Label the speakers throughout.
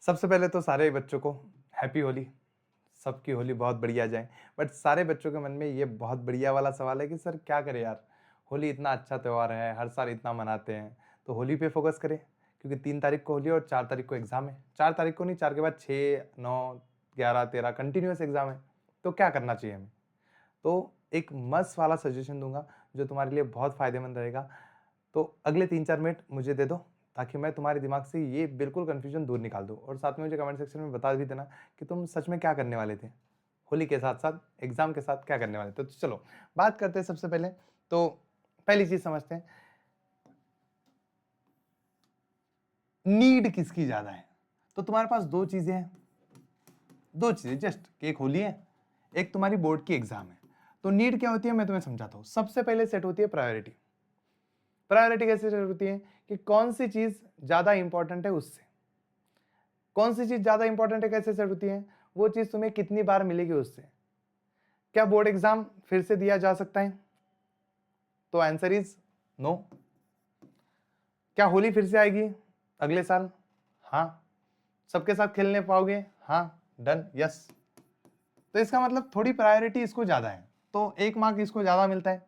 Speaker 1: सबसे पहले तो सारे बच्चों को हैप्पी होली। सबकी होली बहुत बढ़िया जाए। बट सारे बच्चों के मन में ये बहुत बढ़िया वाला सवाल है कि सर क्या करें यार, होली इतना अच्छा त्यौहार है, हर साल इतना मनाते हैं, तो होली पे फोकस करें। क्योंकि 3 तारीख को होली और 4 तारीख को एग्जाम है। 4 तारीख को नहीं, 4 के बाद 6, 9, 11, 13 कंटिन्यूस एग्जाम है। तो क्या करना चाहिए हमें? तो एक मस्त वाला सजेशन दूंगा जो तुम्हारे लिए बहुत फायदेमंद रहेगा। तो अगले 3-4 मिनट मुझे दे दो ताकि मैं तुम्हारे दिमाग से ये बिल्कुल कंफ्यूजन दूर निकाल दूं। और साथ में मुझे कमेंट सेक्शन में बता भी देना कि तुम सच में क्या करने वाले थे, होली के साथ साथ एग्जाम के साथ क्या करने वाले थे। तो चलो बात करते हैं। सबसे पहले तो पहली चीज समझते हैं, नीड किसकी ज्यादा है। तो तुम्हारे पास दो चीजें हैं, दो चीजें जस्ट, एक होली है, एक तुम्हारी बोर्ड की एग्जाम है। तो नीड क्या होती है मैं तुम्हें समझाता हूं। सबसे पहले सेट होती है प्रायोरिटी। प्रायोरिटी कैसे सेट होती है कि कौन सी चीज ज्यादा इंपॉर्टेंट है उससे। कौन सी चीज ज्यादा इंपॉर्टेंट है कैसे सेट होती है, वो चीज तुम्हें कितनी बार मिलेगी उससे। क्या बोर्ड एग्जाम फिर से दिया जा सकता है? तो आंसर इज नो। क्या होली फिर से आएगी अगले साल? हाँ। सबके साथ खेलने पाओगे? हाँ, डन, यस। तो इसका मतलब थोड़ी प्रायोरिटी इसको ज्यादा है, तो 1 मार्क इसको ज्यादा मिलता है।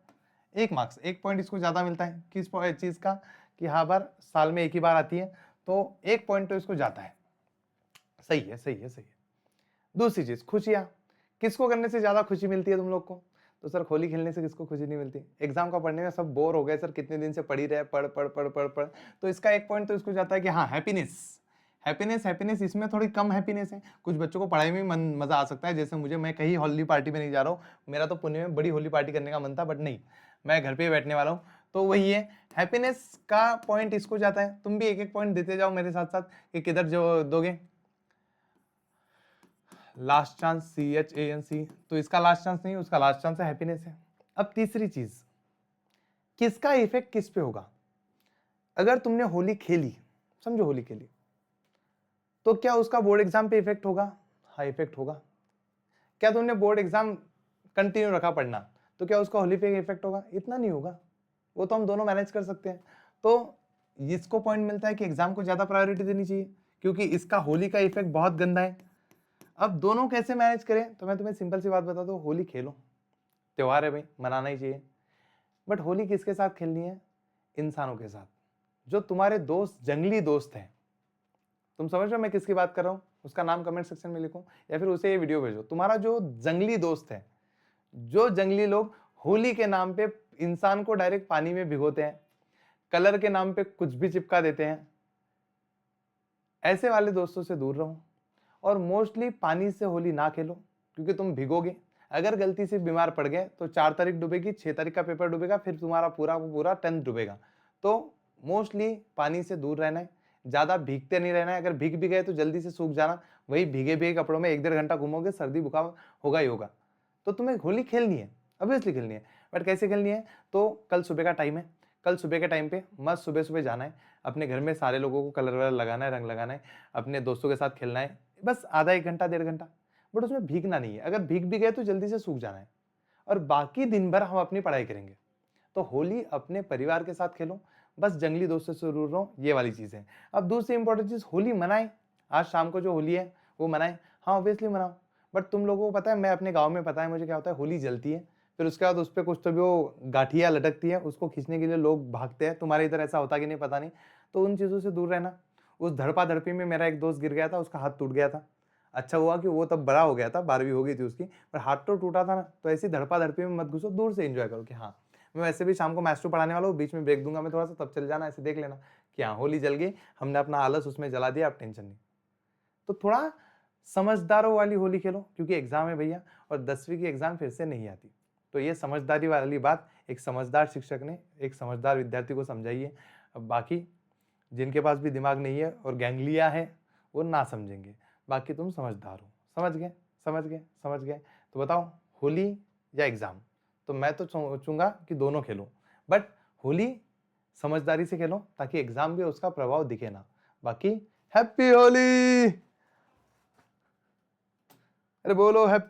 Speaker 1: 1 मार्क्स, 1 पॉइंट इसको ज्यादा मिलता है किस चीज का, कि हाँ बार साल में एक ही बार आती है, तो 1 पॉइंट तो इसको जाता है। सही है, सही है, सही है। दूसरी चीज, खुशियां। किसको करने से ज्यादा खुशी मिलती है तुम लोग को? तो सर होली खेलने से किसको खुशी नहीं मिलती? एग्जाम का पढ़ने में सब बोर हो गए सर, कितने दिन से पढ़ ही रहे, पढ़ पढ़ पढ़ पढ़ पढ़। तो इसका 1 पॉइंट तो इसको जाता है कि हाँ हैप्पीनेस, हैप्पीनेस, हैप्पीनेस। इसमें थोड़ी कम हैप्पीनेस है। कुछ बच्चों को पढ़ाई में मजा आ सकता है, जैसे मुझे, मैं कहीं होली पार्टी में नहीं जा रहा हूँ। मेरा तो पुणे में बड़ी होली पार्टी करने का मन था, बट नहीं, मैं घर पे ही बैठने वाला हूँ। तो वही है, हैप्पीनेस का पॉइंट इसको जाता है। तुम भी एक एक पॉइंट देते जाओ मेरे साथ साथ कि किधर जो दोगे। लास्ट चांस, CHANC, तो इसका लास्ट चांस नहीं, उसका लास्ट चांस है हैप्पीनेस है। अब तीसरी चीज, किसका इफेक्ट किस पे होगा। अगर तुमने होली खेली, समझो होली खेली, तो क्या उसका बोर्ड एग्जाम पे इफेक्ट होगा? हाँ, इफेक्ट होगा। क्या तुमने बोर्ड एग्जाम कंटिन्यू रखा पढ़ना, तो क्या उसका होली पे इफेक्ट होगा? इतना नहीं होगा। वो तो हम दोनों मैनेज कर सकते हैं। तो इसको पॉइंट मिलता है कि एग्जाम को ज्यादा प्रायोरिटी देनी चाहिए, क्योंकि इसका होली का इफेक्ट बहुत गंदा है। अब दोनों कैसे मैनेज करें, तो मैं तुम्हें सिंपल सी बात बता दूं, होली खेलो, त्योहार है भाई, मनाना ही चाहिए। बट होली किसके साथ खेलनी है? इंसानों के साथ, जो तुम्हारे दोस्त, जंगली दोस्त हैं। तुम समझ रहे हो मैं किसकी बात कर रहा हूं? उसका नाम कमेंट सेक्शन में लिखो या फिर उसे ये वीडियो भेजो। तुम्हारा जो जंगली दोस्त है, जो जंगली लोग होली के नाम पे इंसान को डायरेक्ट पानी में भिगोते हैं, कलर के नाम पे कुछ भी चिपका देते हैं, ऐसे वाले दोस्तों से दूर रहो। और मोस्टली पानी से होली ना खेलो, क्योंकि तुम भिगोगे। अगर गलती से बीमार पड़ गए तो 4 तारीख डूबेगी, 6 तारीख का पेपर डूबेगा, फिर तुम्हारा पूरा पूरा 10th डूबेगा। तो मोस्टली पानी से दूर रहना है, ज्यादा भीगते नहीं रहना है। अगर भीग भी गए तो जल्दी से सूख जाना। वही भीगे भीगे कपड़ों में 1-1.5 घंटा घूमोगे, सर्दी बुखार होगा ही होगा। तो तुम्हें होली खेलनी है, ऑब्वियसली खेलनी है। बट कैसे खेलनी है? तो कल सुबह का टाइम है, कल सुबह के टाइम पे मस्त सुबह सुबह जाना है, अपने घर में सारे लोगों को कलर वलर लगाना है, रंग लगाना है, अपने दोस्तों के साथ खेलना है, बस आधा 1 घंटा 1.5 घंटा। बट उसमें भीगना नहीं है। अगर भीग भी गए तो जल्दी से सूख जाना है, और बाकी दिन भर हम अपनी पढ़ाई करेंगे। तो होली अपने परिवार के साथ खेलो, बस जंगली दोस्तों से दूर रहो, ये वाली चीज है। अब दूसरी इंपॉर्टेंट चीज, होली मनाए। आज शाम को जो होली है वो मनाए, हाँ ऑब्वियसली मनाओ। बट तुम लोगों को पता है, मैं अपने गाँव में पता है मुझे क्या होता है, होली जलती है, फिर उसके बाद उस पर कुछ तो भी वो गाठियां लटकती है, उसको खींचने के लिए लोग भागते हैं। तुम्हारे इधर ऐसा होता कि नहीं पता नहीं। तो उन चीजों से दूर रहना। उस धड़पा धड़पी में मेरा एक दोस्त गिर गया था, उसका हाथ टूट गया था। अच्छा हुआ कि वो तब बड़ा हो गया था, 12वीं हो गई थी उसकी, पर हाथ तो टूटा था ना। तो ऐसी धड़पा धड़पी में मत घुसो, दूर से एंजॉय करो कि हाँ मैं वैसे भी शाम को मैथ्स 2 पढ़ाने वाला हूँ, बीच में ब्रेक दूंगा मैं थोड़ा सा, तब चल जाना, ऐसे देख लेना कि हाँ होली जल गई, हमने अपना आलस उसमें जला दिया, अब टेंशन नहीं। तो थोड़ा समझदारों वाली होली खेलो, क्योंकि एग्जाम है भैया, और 10वीं की एग्जाम फिर से नहीं आती। तो ये समझदारी वाली बात एक समझदार शिक्षक ने एक समझदार विद्यार्थी को समझाइए। अब बाकी जिनके पास भी दिमाग नहीं है और गैंगलिया है, वो ना समझेंगे। बाकी तुम समझदार हो। समझ गए, समझ गए, समझ गए। तो बताओ, होली या एग्जाम? तो मैं तो सोचूंगा कि दोनों खेलो, बट होली समझदारी से खेलो ताकि एग्जाम भी उसका प्रभाव दिखे ना। बाकी हैप्पी होली, अरे बोलो हैप्पी।